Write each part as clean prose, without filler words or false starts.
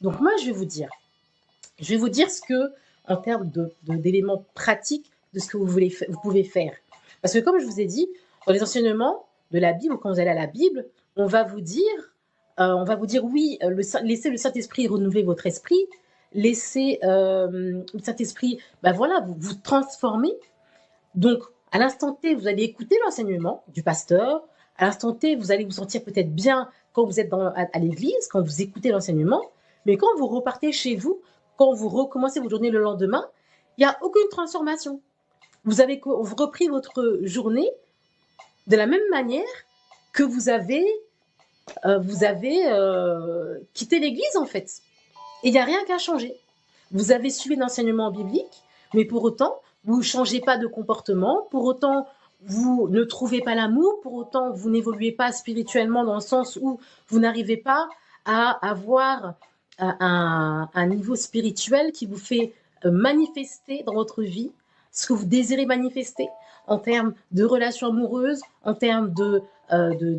Donc moi, je vais vous dire ce que, en termes d'éléments pratiques de ce que vous pouvez faire. Parce que comme je vous ai dit, dans les enseignements de la Bible, quand vous allez à la Bible, on va vous dire, oui, laissez le Saint-Esprit renouveler votre esprit, laissez le Saint-Esprit, voilà, vous transformer. Donc, à l'instant T, vous allez écouter l'enseignement du pasteur. À l'instant T, vous allez vous sentir peut-être bien quand vous êtes à l'église, quand vous écoutez l'enseignement. Mais quand vous repartez chez vous, quand vous recommencez votre journée le lendemain, il n'y a aucune transformation. Vous avez repris votre journée de la même manière que vous avez quitté l'église, en fait. Et il n'y a rien qu'à changer. Vous avez suivi l'enseignement biblique, mais pour autant, vous ne changez pas de comportement, pour autant, vous ne trouvez pas l'amour, pour autant, vous n'évoluez pas spirituellement dans le sens où vous n'arrivez pas à avoir un niveau spirituel qui vous fait manifester dans votre vie ce que vous désirez manifester en termes de relations amoureuses, en termes de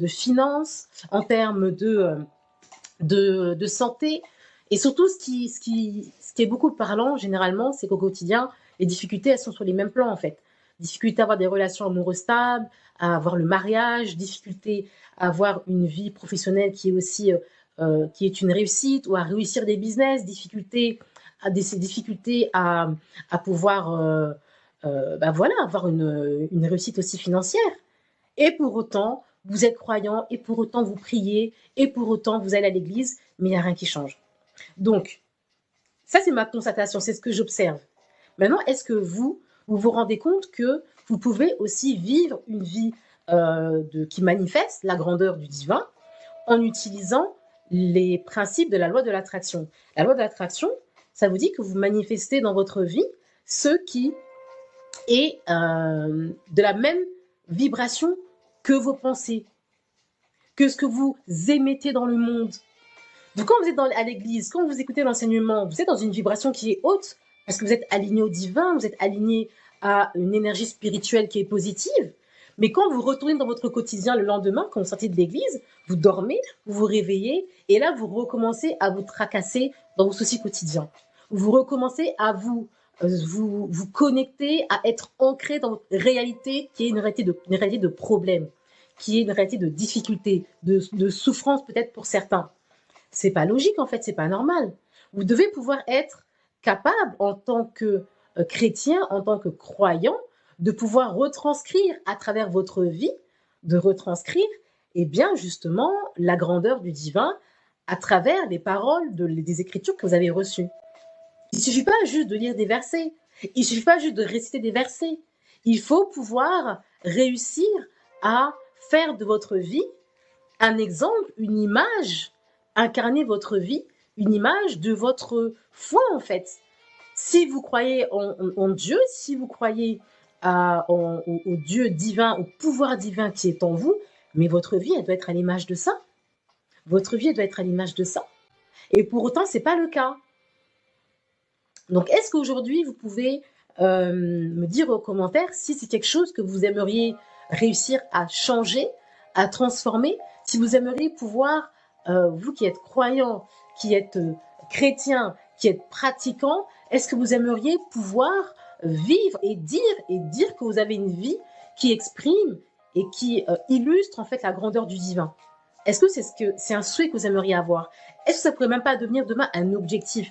finances, en termes de santé. Et surtout, ce qui est beaucoup parlant, généralement, c'est qu'au quotidien, les difficultés, elles sont sur les mêmes plans, en fait. Difficulté à avoir des relations amoureuses stables, à avoir le mariage, difficulté à avoir une vie professionnelle qui est aussi qui est une réussite, ou à réussir des business, difficulté à pouvoir voilà, avoir une réussite aussi financière. Et pour autant, vous êtes croyant, et pour autant, vous priez, et pour autant, vous allez à l'église, mais il n'y a rien qui change. Donc, ça, c'est ma constatation, c'est ce que j'observe. Maintenant, est-ce que vous vous rendez compte que vous pouvez aussi vivre une vie qui manifeste la grandeur du divin en utilisant les principes de la loi de l'attraction. La loi de l'attraction, ça vous dit que vous manifestez dans votre vie ce qui est de la même vibration que vos pensées, que ce que vous émettez dans le monde. Donc, quand vous êtes à l'église, quand vous écoutez l'enseignement, vous êtes dans une vibration qui est haute, parce que vous êtes aligné au divin, vous êtes aligné à une énergie spirituelle qui est positive. Mais quand vous retournez dans votre quotidien le lendemain, quand vous sortez de l'église, vous dormez, vous vous réveillez, et là, vous recommencez à vous tracasser dans vos soucis quotidiens. Vous recommencez à vous connecter, à être ancré dans votre réalité, qui est une réalité de problème, qui est une réalité de difficulté, de souffrance peut-être pour certains. C'est pas logique, en fait, c'est pas normal. Vous devez pouvoir être capable, en tant que chrétien, en tant que croyant, de pouvoir retranscrire à travers votre vie, de retranscrire, eh bien, justement, la grandeur du divin à travers les paroles des Écritures que vous avez reçues. Il ne suffit pas juste de lire des versets, il ne suffit pas juste de réciter des versets. Il faut pouvoir réussir à faire de votre vie un exemple, une image, incarner votre vie, une image de votre foi, en fait. Si vous croyez en Dieu, si vous croyez au Dieu divin, au pouvoir divin qui est en vous, mais votre vie, elle doit être à l'image de ça. Votre vie, elle doit être à l'image de ça. Et pour autant, ce n'est pas le cas. Donc, est-ce qu'aujourd'hui, vous pouvez me dire aux commentaires si c'est quelque chose que vous aimeriez réussir à changer, à transformer, si vous aimeriez pouvoir, vous qui êtes croyant, qui êtes chrétien, qui êtes pratiquant, est-ce que vous aimeriez pouvoir vivre et dire que vous avez une vie qui exprime et qui illustre en fait la grandeur du divin? Est-ce que c'est un souhait que vous aimeriez avoir? Est-ce que ça pourrait même pas devenir demain un objectif?